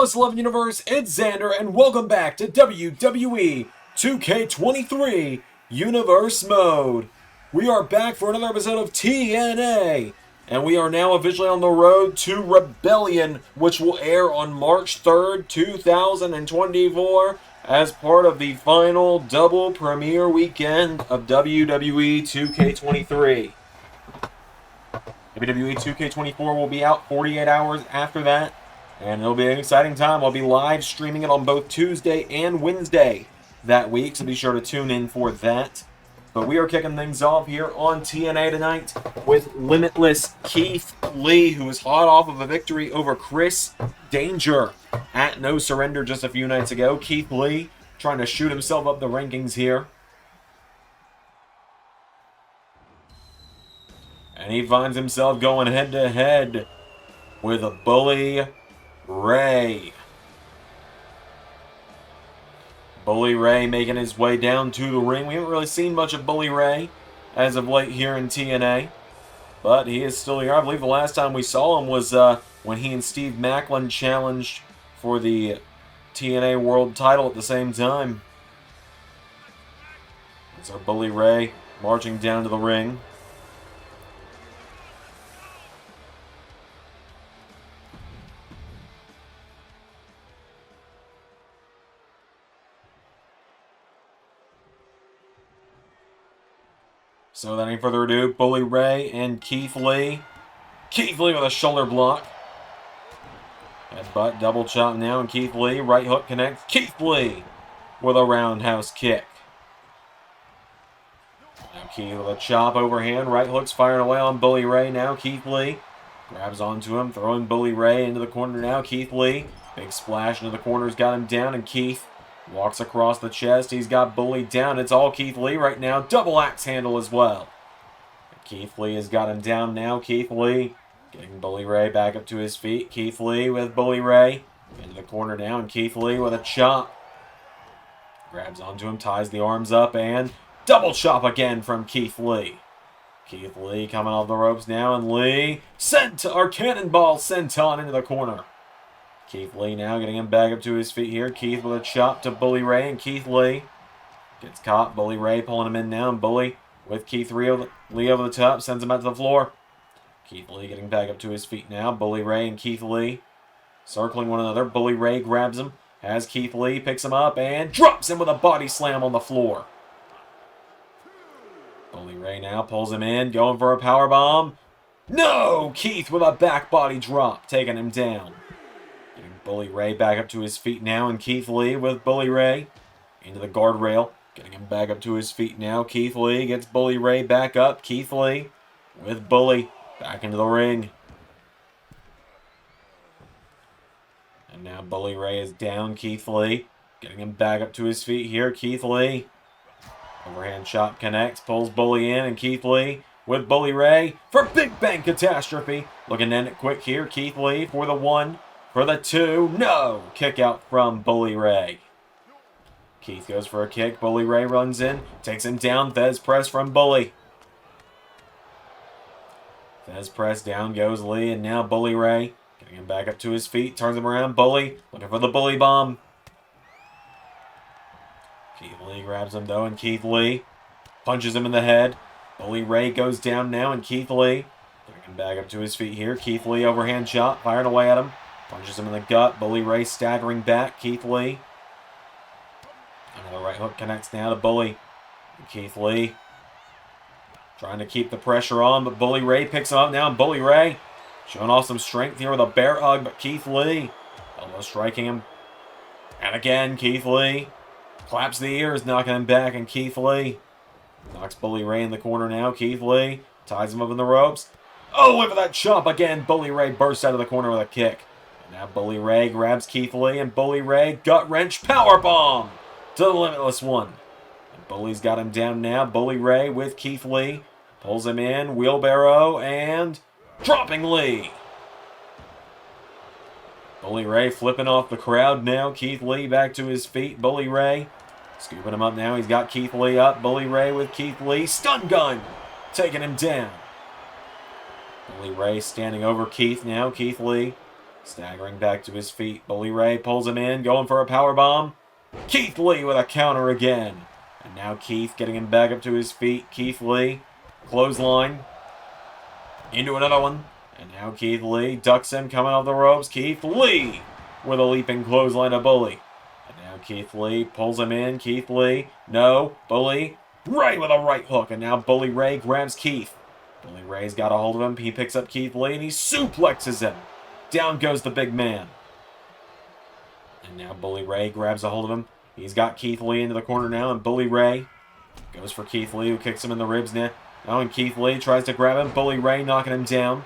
Wrestling Love Universe, it's Xander, and welcome back to WWE 2K23 Universe Mode. We are back for another episode of TNA, and we are now officially on the road to Rebellion, which will air on March 3rd, 2024, as part of the final double premiere weekend of WWE 2K23. WWE 2K24 will be out 48 hours after that, and it'll be an exciting time. I'll be live streaming it on both Tuesday and Wednesday that week, so be sure to tune in for that. But we are kicking things off here on TNA tonight with Limitless Keith Lee, who is hot off of a victory over Chris Danger at No Surrender just a few nights ago. Keith Lee trying to shoot himself up the rankings here. And he finds himself going head-to-head with a Bully Ray. Bully Ray making his way down to the ring. We haven't really seen much of Bully Ray as of late here in TNA, but he is still here. I believe the last time we saw him was when he and Steve Macklin challenged for the TNA World Title at the same time. It's our Bully Ray marching down to the ring. So without any further ado, Bully Ray and Keith Lee. Keith Lee with a shoulder block. Headbutt, double chop now, and Keith Lee, right hook connects. Keith Lee with a roundhouse kick. Now Keith with a chop overhand, right hook's firing away on Bully Ray now. Keith Lee grabs onto him, throwing Bully Ray into the corner now. Keith Lee, big splash into the corner's got him down, and Keith walks across the chest. He's got Bully down. It's all Keith Lee right now. Double axe handle as well. Keith Lee has got him down now. Keith Lee getting Bully Ray back up to his feet. Keith Lee with Bully Ray into the corner now. And Keith Lee with a chop. Grabs onto him, ties the arms up, and double chop again from Keith Lee. Keith Lee coming off the ropes now. And Lee cannonball senton into the corner. Keith Lee now getting him back up to his feet here. Keith with a chop to Bully Ray, and Keith Lee gets caught. Bully Ray pulling him in now, and Bully with Keith Lee over the top, sends him out to the floor. Keith Lee getting back up to his feet now. Bully Ray and Keith Lee circling one another. Bully Ray grabs him, has Keith Lee, picks him up, and drops him with a body slam on the floor. Bully Ray now pulls him in, going for a powerbomb. No! Keith with a back body drop, taking him down. Bully Ray back up to his feet now, and Keith Lee with Bully Ray into the guardrail. Getting him back up to his feet now. Keith Lee gets Bully Ray back up. Keith Lee with Bully back into the ring. And now Bully Ray is down. Keith Lee getting him back up to his feet here. Keith Lee. Overhand chop connects, pulls Bully in, and Keith Lee with Bully Ray for Big Bang Catastrophe. Looking to end it quick here. Keith Lee for the 1. For the 2, no! Kick out from Bully Ray. Keith goes for a kick. Bully Ray runs in, takes him down. Fez press from Bully. Fez press, down goes Lee, and now Bully Ray getting him back up to his feet, turns him around. Bully looking for the Bully bomb. Keith Lee grabs him though, and Keith Lee punches him in the head. Bully Ray goes down now, and Keith Lee getting him back up to his feet here. Keith Lee overhand chop, firing away at him. Punches him in the gut. Bully Ray staggering back. Keith Lee. Another right hook connects now to Bully. And Keith Lee trying to keep the pressure on, but Bully Ray picks him up now. And Bully Ray showing off some strength here with a bear hug, but Keith Lee almost striking him. And again, Keith Lee claps the ears, knocking him back. And Keith Lee knocks Bully Ray in the corner now. Keith Lee ties him up in the ropes. Oh, look at that chop again. Bully Ray bursts out of the corner with a kick. Now Bully Ray grabs Keith Lee, and Bully Ray gut wrench powerbomb to the Limitless one. And Bully's got him down now. Bully Ray with Keith Lee pulls him in, wheelbarrow, and dropping Lee. Bully Ray flipping off the crowd now. Keith Lee back to his feet. Bully Ray scooping him up now. He's got Keith Lee up. Bully Ray with Keith Lee, stun gun, taking him down. Bully Ray standing over Keith now. Keith Lee Staggering back to his feet. Bully Ray pulls him in, going for a powerbomb. Keith Lee with a counter again. And now Keith getting him back up to his feet. Keith Lee, clothesline. Into another one. And now Keith Lee ducks him, coming off the ropes. Keith Lee with a leaping clothesline to Bully. And now Keith Lee pulls him in. Keith Lee, no. Bully Ray with a right hook. And now Bully Ray grabs Keith. Bully Ray's got a hold of him. He picks up Keith Lee and he suplexes him. Down goes the big man. And now Bully Ray grabs a hold of him. He's got Keith Lee into the corner now, and Bully Ray goes for Keith Lee, who kicks him in the ribs now. Now, and Keith Lee tries to grab him. Bully Ray knocking him down.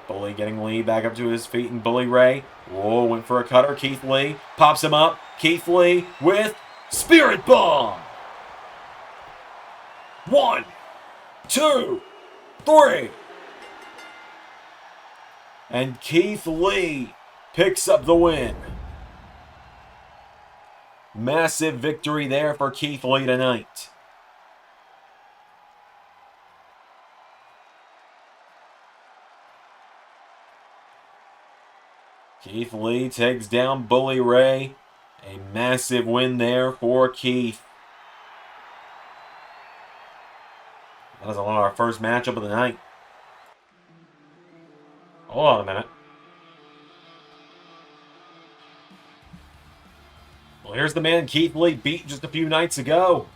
Bully getting Lee back up to his feet, and Bully Ray, whoa, went for a cutter. Keith Lee pops him up. Keith Lee with Spirit Bomb. 1, 2, 3. And Keith Lee picks up the win. Massive victory there for Keith Lee tonight. Keith Lee takes down Bully Ray. A massive win there for Keith. That was our first matchup of the night. Hold on a minute. Well, here's the man Keith Lee beat just a few nights ago.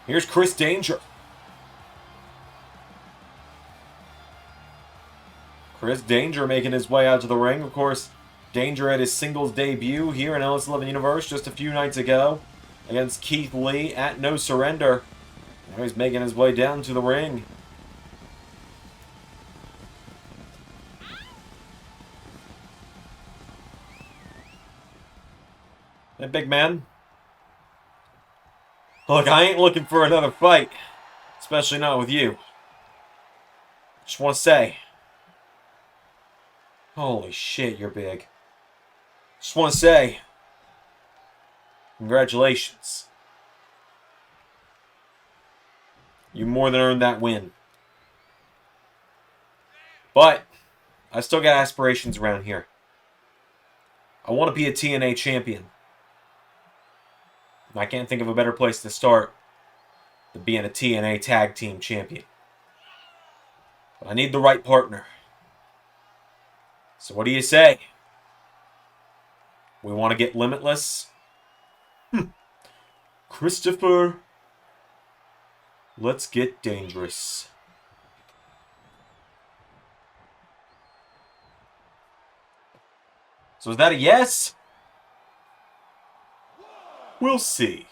Here's Chris Danger. Chris Danger making his way out to the ring. Of course, Danger had his singles debut here in LS11 Universe just a few nights ago against Keith Lee at No Surrender. Now he's making his way down to the ring. Hey, big man. Look, I ain't looking for another fight. Especially not with you. Just want to say. Holy shit, you're big. Just want to say. Congratulations. You more than earned that win. But, I still got aspirations around here. I want to be a TNA champion. I can't think of a better place to start than being a TNA Tag Team Champion. But I need the right partner. So what do you say? We want to get Limitless? Christopher, let's get dangerous. So is that a yes? We'll see.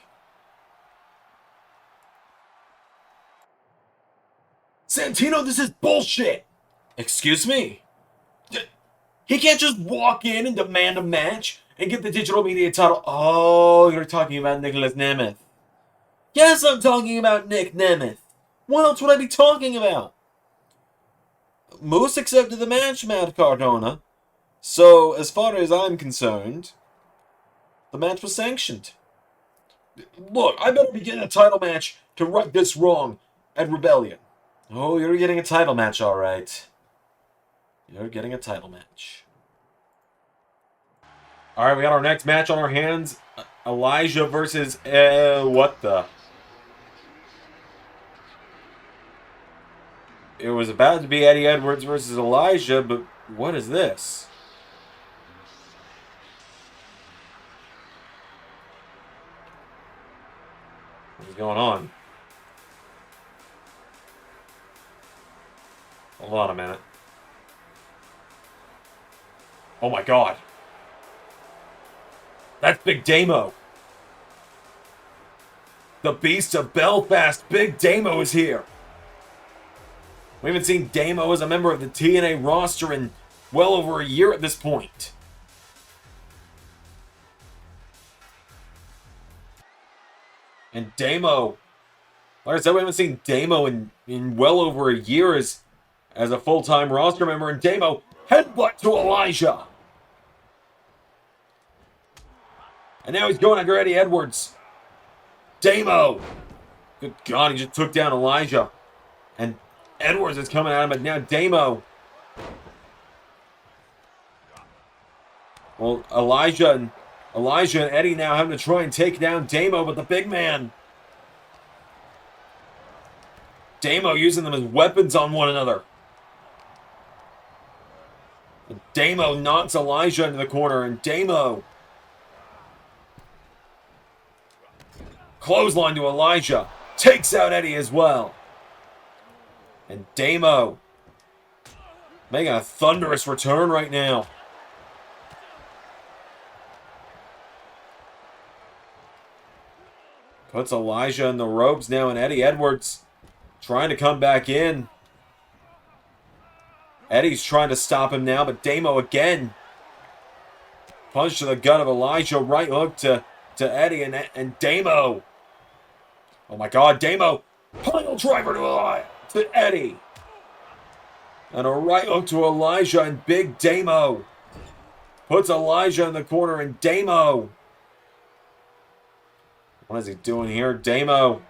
Santino, this is bullshit! Excuse me? He can't just walk in and demand a match and get the digital media title. Oh, you're talking about Nicholas Nemeth. Yes, I'm talking about Nick Nemeth. What else would I be talking about? Moose accepted the match, Matt Cardona. So, as far as I'm concerned, the match was sanctioned. Look, I better be getting a title match to right this wrong at Rebellion. Oh, you're getting a title match, all right. You're getting a title match. All right, we got our next match on our hands. Elijah versus... what the... It was about to be Eddie Edwards versus Elijah, but what is this? What's going on? Hold on a minute. Oh my god. That's Big Damo. The Beast of Belfast, Big Damo is here. We haven't seen Damo as a member of the TNA roster in well over a year at this point. And Damo, like I said, we haven't seen Damo in well over a year as a full-time roster member. And Damo headbutt to Elijah. And now he's going after Eddie Edwards. Damo. Good God, he just took down Elijah. And Edwards is coming at him, but now Damo Well, Elijah and Eddie now having to try and take down Damo, but the big man. Damo using them as weapons on one another. Damo knocks Elijah into the corner, and Damo clothesline to Elijah. Takes out Eddie as well. And Damo making a thunderous return right now. Puts Elijah in the ropes now, and Eddie Edwards trying to come back in. Eddie's trying to stop him now, but Damo again. Punch to the gut of Elijah. Right hook to Eddie and Damo. Oh my God, Damo. Pile driver to Eddie. And a right hook to Elijah, and big Damo puts Elijah in the corner, and Damo. What is he doing here? Damo.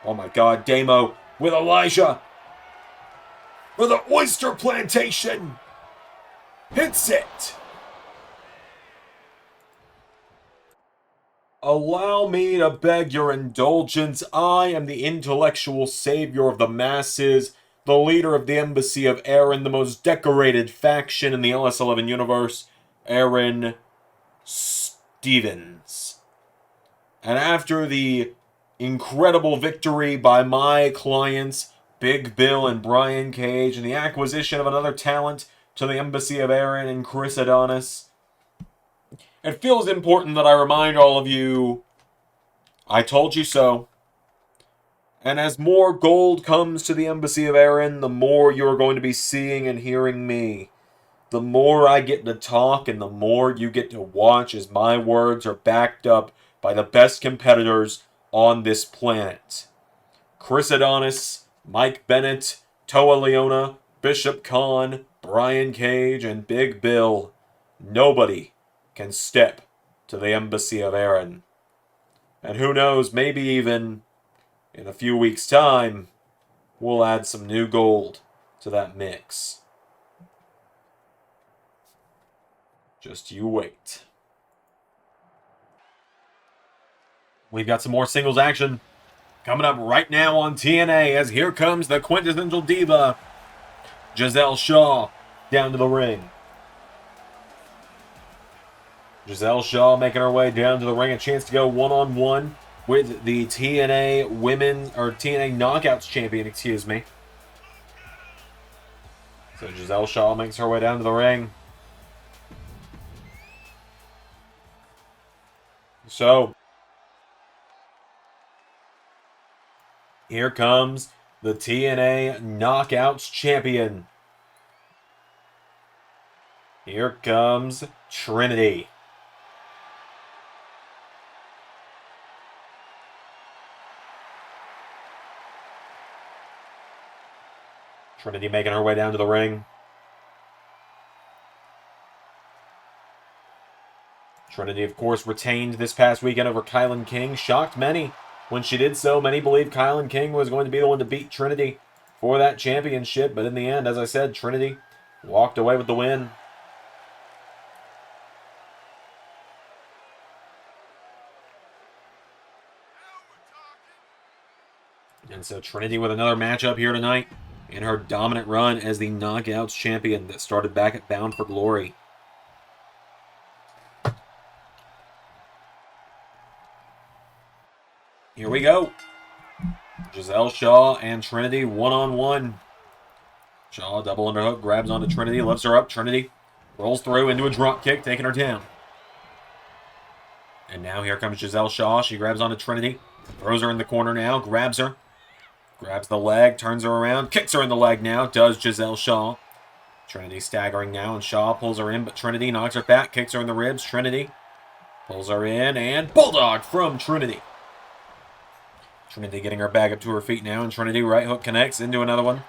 Oh my God, Damo with Elijah. For the oyster plantation. Hits it. Allow me to beg your indulgence. I am the intellectual savior of the masses, the leader of the Embassy of Aaron, the most decorated faction in the LS11 universe, Aaron Stevens. And after the incredible victory by my clients, Big Bill and Brian Cage, and the acquisition of another talent to the Embassy of Aaron and Chris Adonis, it feels important that I remind all of you, I told you so. And as more gold comes to the Embassy of Aaron, the more you're going to be seeing and hearing me. The more I get to talk and the more you get to watch as my words are backed up by the best competitors on this planet. Chris Adonis, Mike Bennett, Toa Leona, Bishop Khan, Brian Cage, and Big Bill. Nobody can step to the Embassy of Aaron. And who knows, maybe even in a few weeks' time, we'll add some new gold to that mix. Just you wait. We've got some more singles action coming up right now on TNA, as here comes the quintessential diva, Jazelle Shaw, down to the ring. Jazelle Shaw making her way down to the ring, a chance to go one-on-one with the TNA Knockouts champion, excuse me. So Jazelle Shaw makes her way down to the ring. So here comes the TNA Knockouts champion. Here comes Trinity. Trinity making her way down to the ring. Trinity, of course, retained this past weekend over Kylan King. Shocked many when she did so. Many believed Kylan King was going to be the one to beat Trinity for that championship. But in the end, as I said, Trinity walked away with the win. And so Trinity with another matchup here tonight in her dominant run as the Knockouts champion that started back at Bound for Glory. Here we go. Jazelle Shaw and Trinity one-on-one. Shaw double underhook, grabs onto Trinity, lifts her up. Trinity rolls through into a drop kick, taking her down. And now here comes Jazelle Shaw. She grabs onto Trinity, throws her in the corner now, grabs her. Grabs the leg, turns her around, kicks her in the leg now, does Jazelle Shaw. Trinity staggering now, and Shaw pulls her in, but Trinity knocks her back, kicks her in the ribs. Trinity pulls her in, and bulldog from Trinity. Trinity getting her back up to her feet now, and Trinity right hook connects into another one.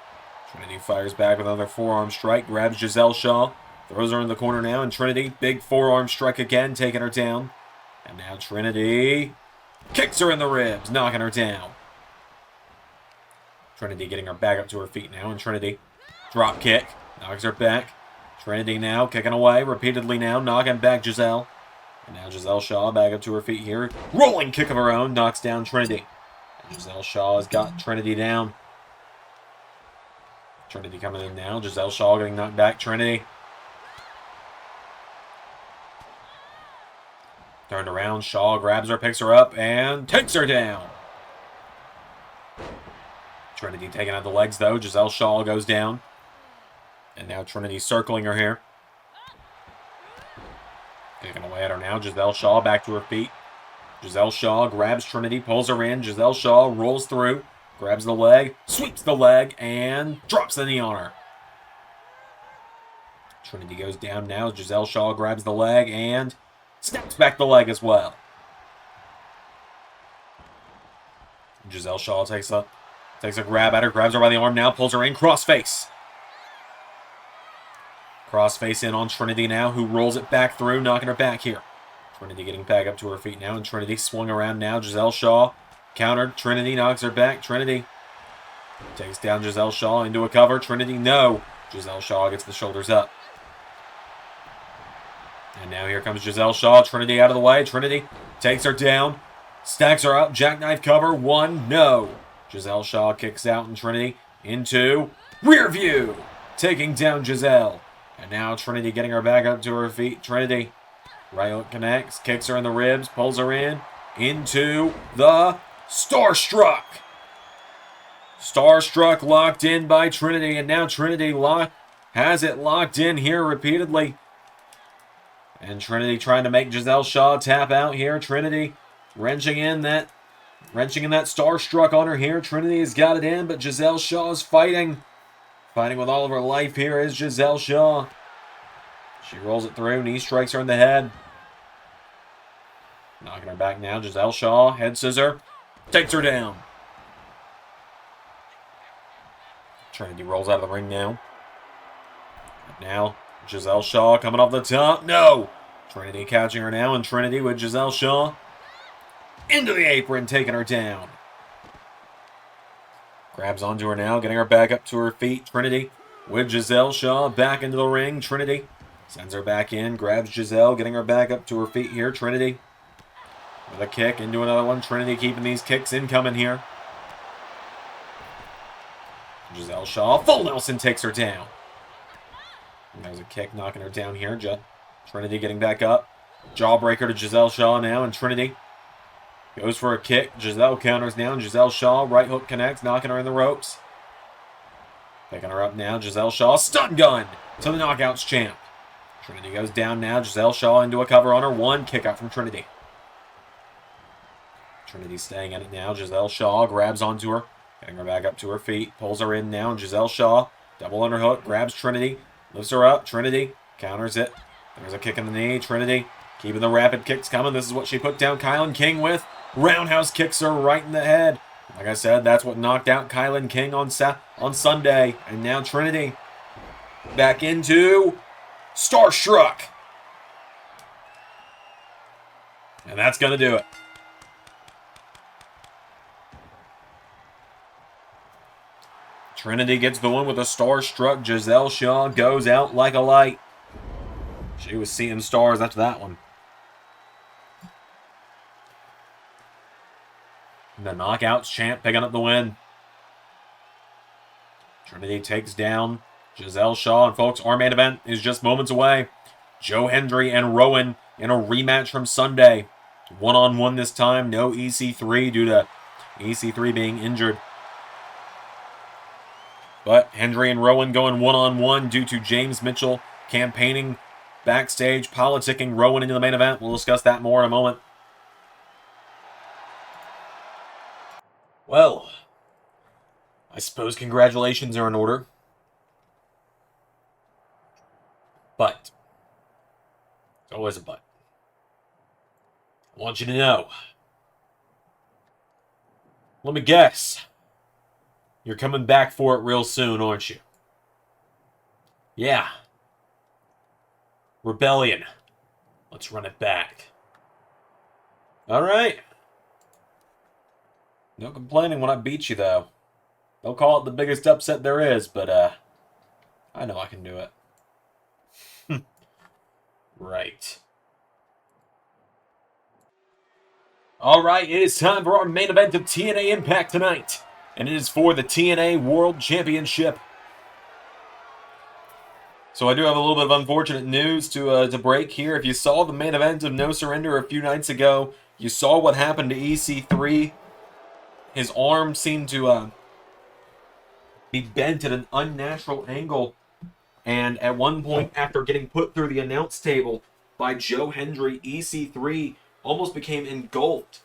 Trinity fires back with another forearm strike, grabs Jazelle Shaw, throws her in the corner now, and Trinity, big forearm strike again, taking her down. And now Trinity kicks her in the ribs, knocking her down. Trinity getting her back up to her feet now, and Trinity drop kick, knocks her back. Trinity now kicking away repeatedly now, knocking back Jazelle. And now Jazelle Shaw back up to her feet here. Rolling kick of her own, knocks down Trinity. And Jazelle Shaw has got Trinity down. Trinity coming in now. Jazelle Shaw getting knocked back. Trinity. Turned around. Shaw grabs her, picks her up, and takes her down. Trinity taking out the legs, though. Jazelle Shaw goes down. And now Trinity circling her here. Kicking away at her now. Jazelle Shaw back to her feet. Jazelle Shaw grabs Trinity, pulls her in. Jazelle Shaw rolls through, grabs the leg, sweeps the leg, and drops the knee on her. Trinity goes down now. Jazelle Shaw grabs the leg and snaps back the leg as well. Jazelle Shaw takes a grab at her, grabs her by the arm now, pulls her in, crossface. Crossface in on Trinity now, who rolls it back through, knocking her back here. Trinity getting back up to her feet now, and Trinity swung around now. Jazelle Shaw countered. Trinity knocks her back. Trinity takes down Jazelle Shaw into a cover. Trinity, no. Jazelle Shaw gets the shoulders up. And now here comes Jazelle Shaw. Trinity out of the way. Trinity takes her down, stacks her up. Jackknife cover. One, no. Jazelle Shaw kicks out, and Trinity into rear view, taking down Jazelle. And now Trinity getting her back up to her feet. Trinity, right hook connects, kicks her in the ribs, pulls her in, into the Starstruck. Starstruck locked in by Trinity, and now Trinity has it locked in here repeatedly. And Trinity trying to make Jazelle Shaw tap out here. Trinity wrenching in that Starstruck on her here. Trinity has got it in, but Jazelle Shaw is fighting. Fighting with all of her life here is Jazelle Shaw. She rolls it through. Knee strikes her in the head. Knocking her back now. Jazelle Shaw, head scissor. Takes her down. Trinity rolls out of the ring now. Now, Jazelle Shaw coming off the top. No! Trinity catching her now, and Trinity with Jazelle Shaw into the apron, taking her down. Grabs onto her now, getting her back up to her feet. Trinity with Jazelle Shaw back into the ring. Trinity sends her back in, grabs Jazelle, getting her back up to her feet here. Trinity with a kick into another one. Trinity keeping these kicks incoming here. Jazelle Shaw, full Nelson takes her down. And there's a kick knocking her down here. Trinity getting back up. Jawbreaker to Jazelle Shaw now, and Trinity goes for a kick. Jazelle counters now, and Jazelle Shaw, right hook connects, knocking her in the ropes. Picking her up now, Jazelle Shaw, stun gun to the Knockouts champ. Trinity goes down now, Jazelle Shaw into a cover on her. One kick out from Trinity. Trinity staying in it now. Jazelle Shaw grabs onto her, getting her back up to her feet, pulls her in now, and Jazelle Shaw, double underhook, grabs Trinity, lifts her up. Trinity counters it. There's a kick in the knee. Trinity keeping the rapid kicks coming. This is what she put down Kylan King with. Roundhouse kicks her right in the head. Like I said, that's what knocked out Kylan King on Sunday. And now Trinity back into Starstruck. And that's going to do it. Trinity gets the win with a Starstruck. Jazelle Shaw goes out like a light. She was seeing stars after that one. The Knockouts champ picking up the win. Trinity takes down Jazelle Shaw. And folks, our main event is just moments away. Joe Hendry and Rowan in a rematch from Sunday. One-on-one this time. No EC3 due to EC3 being injured. But Hendry and Rowan going one-on-one due to James Mitchell campaigning backstage, politicking Rowan into the main event. We'll discuss that more in a moment. Well, I suppose congratulations are in order. But, there's always a but. I want you to know. Let me guess. You're coming back for it real soon, aren't you? Yeah. Rebellion. Let's run it back. Alright. No complaining when I beat you, though. They'll call it the biggest upset there is, but, I know I can do it. Right. All right, it is time for our main event of TNA Impact tonight. And it is for the TNA World Championship. So I do have a little bit of unfortunate news to break here. If you saw the main event of No Surrender a few nights ago, you saw what happened to EC3. His arm seemed to be bent at an unnatural angle. And at one point, after getting put through the announce table by Joe Hendry, EC3 almost became engulfed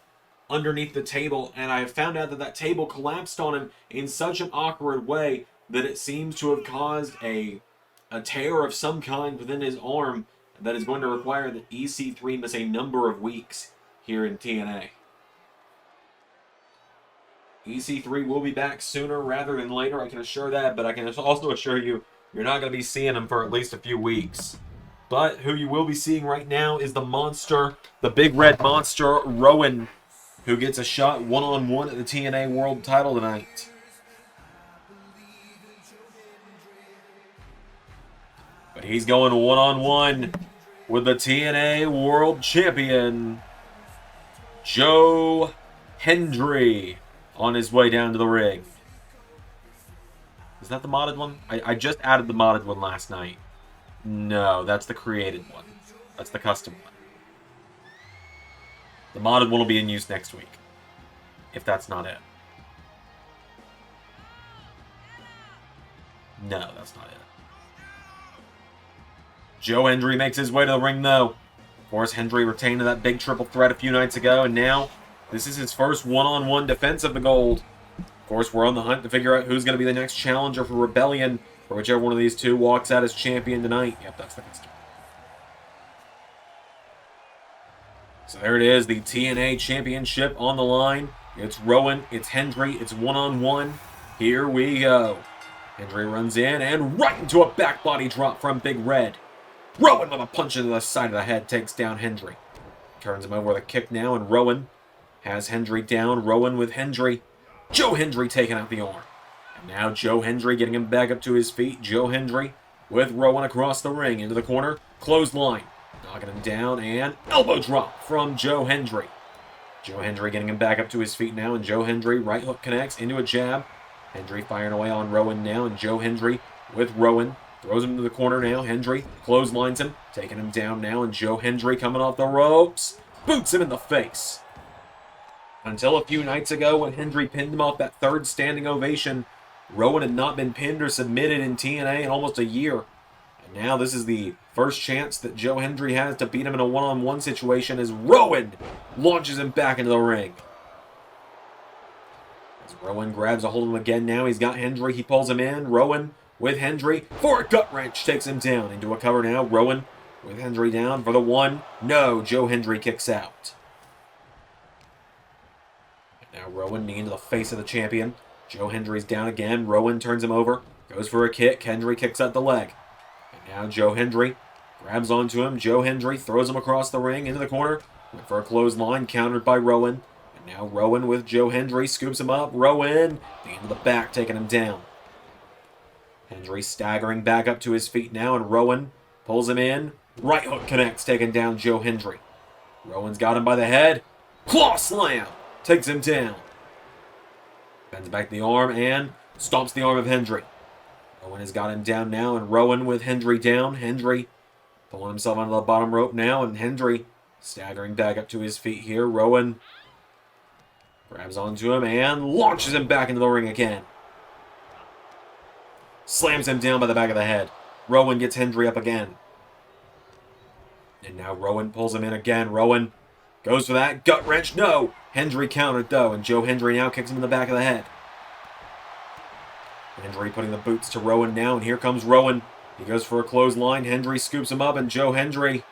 underneath the table. And I found out that that table collapsed on him in such an awkward way that it seems to have caused a tear of some kind within his arm that is going to require that EC3 miss a number of weeks here in TNA. EC3 will be back sooner rather than later, I can assure that, but I can also assure you, you're not going to be seeing him for at least a few weeks. But who you will be seeing right now is the monster, the big red monster, Rowan, who gets a shot one-on-one at the TNA World Title tonight. But he's going one-on-one with the TNA World Champion, Joe Hendry, on his way down to the ring. Is that the modded one? I just added the modded one last night. No, that's the created one. That's the custom one. The modded one will be in use next week, if that's not it. No, that's not it. Joe Hendry makes his way to the ring, though. Of course, Hendry retained that big triple threat a few nights ago, and now this is his first one-on-one defense of the gold. Of course, we're on the hunt to figure out who's going to be the next challenger for Rebellion, or whichever one of these two walks out as champion tonight. Yep, that's the customer. So there it is, the TNA Championship on the line. It's Rowan, it's Hendry, it's one-on-one. Here we go. Hendry runs in and right into a back body drop from Big Red. Rowan with a punch into the side of the head takes down Hendry. Turns him over with a kick now, and Rowan has Hendry down. Rowan with Hendry. Joe Hendry taking out the arm. And now Joe Hendry getting him back up to his feet. Joe Hendry with Rowan across the ring into the corner. Clothesline. Knocking him down, and elbow drop from Joe Hendry. Joe Hendry getting him back up to his feet now, and Joe Hendry right hook connects into a jab. Hendry firing away on Rowan now, and Joe Hendry with Rowan. Throws him to the corner now. Hendry clotheslines him, taking him down now, and Joe Hendry coming off the ropes. Boots him in the face. Until a few nights ago when Hendry pinned him off that third standing ovation, Rowan had not been pinned or submitted in TNA in almost a year. And now this is the first chance that Joe Hendry has to beat him in a one-on-one situation as Rowan launches him back into the ring. As Rowan grabs a hold of him again now, he's got Hendry, he pulls him in. Rowan with Hendry for a gut wrench, takes him down into a cover now. Rowan with Hendry down for the one. No, Joe Hendry kicks out. And now Rowan knee into the face of the champion. Joe Hendry's down again. Rowan turns him over, goes for a kick. Hendry kicks out the leg. And now Joe Hendry grabs onto him. Joe Hendry throws him across the ring into the corner. Went for a clothesline, countered by Rowan. And now Rowan with Joe Hendry scoops him up. Rowan knee into the back, taking him down. Hendry staggering back up to his feet now, and Rowan pulls him in. Right hook connects, taking down Joe Hendry. Rowan's got him by the head. Claw slam! Takes him down. Bends back the arm and stomps the arm of Hendry. Rowan has got him down now, and Rowan with Hendry down. Hendry pulling himself onto the bottom rope now, and Hendry staggering back up to his feet here. Rowan grabs onto him and launches him back into the ring again. Slams him down by the back of the head. Rowan gets Hendry up again. And now Rowan pulls him in again. Rowan goes for that gut wrench. No! Hendry countered though, and Joe Hendry now kicks him in the back of the head. Hendry putting the boots to Rowan now, and here comes Rowan. He goes for a clothesline. Hendry scoops him up, and Joe Hendry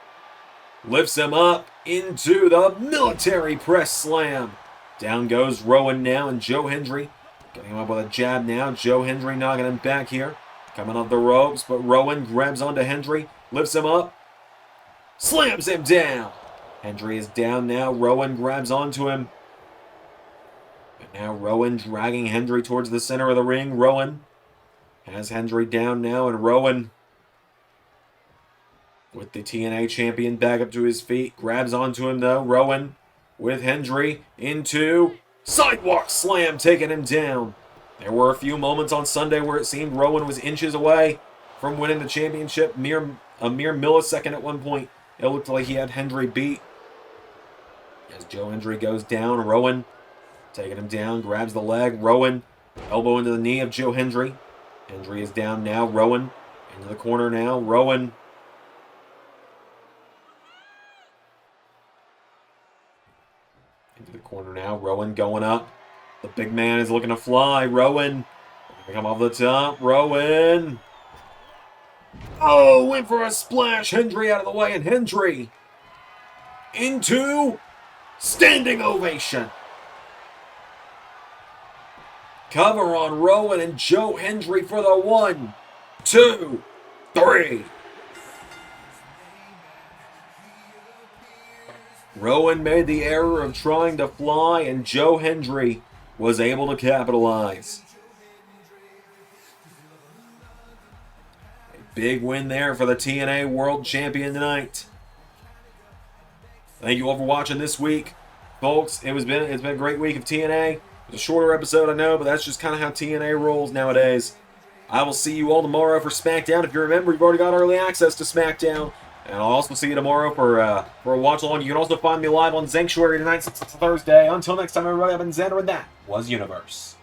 lifts him up into the military press slam. Down goes Rowan now, and Joe Hendry getting him up with a jab now. Joe Hendry knocking him back here. Coming off the ropes, but Rowan grabs onto Hendry, lifts him up, slams him down. Hendry is down now. Rowan grabs onto him. And now Rowan dragging Hendry towards the center of the ring. Rowan has Hendry down now, and Rowan with the TNA champion back up to his feet. Grabs onto him, though. Rowan with Hendry into sidewalk slam, taking him down. There were a few moments on Sunday where it seemed Rowan was inches away from winning the championship. A mere millisecond at one point. It looked like he had Hendry beat. As Joe Hendry goes down, Rowan taking him down, grabs the leg. Rowan, elbow into the knee of Joe Hendry. Hendry is down now. Rowan into the corner now. Rowan into the corner now. Rowan going up. The big man is looking to fly. Rowan looking to come off the top. Rowan. Oh, went for a splash. Hendry out of the way, and Hendry into standing ovation. Cover on Rowan and Joe Hendry for the 1, 2, 3. Rowan made the error of trying to fly, and Joe Hendry was able to capitalize. A big win there for the TNA World Champion tonight. Thank you all for watching this week, folks. It's been a great week of TNA. It's a shorter episode, I know, but that's just kind of how TNA rolls nowadays. I will see you all tomorrow for SmackDown. If you remember, you've already got early access to SmackDown. And I'll also see you tomorrow for a watch-along. You can also find me live on Sanctuary tonight, since it's Thursday. Until next time, everybody, I've been Xander, and that was Universe.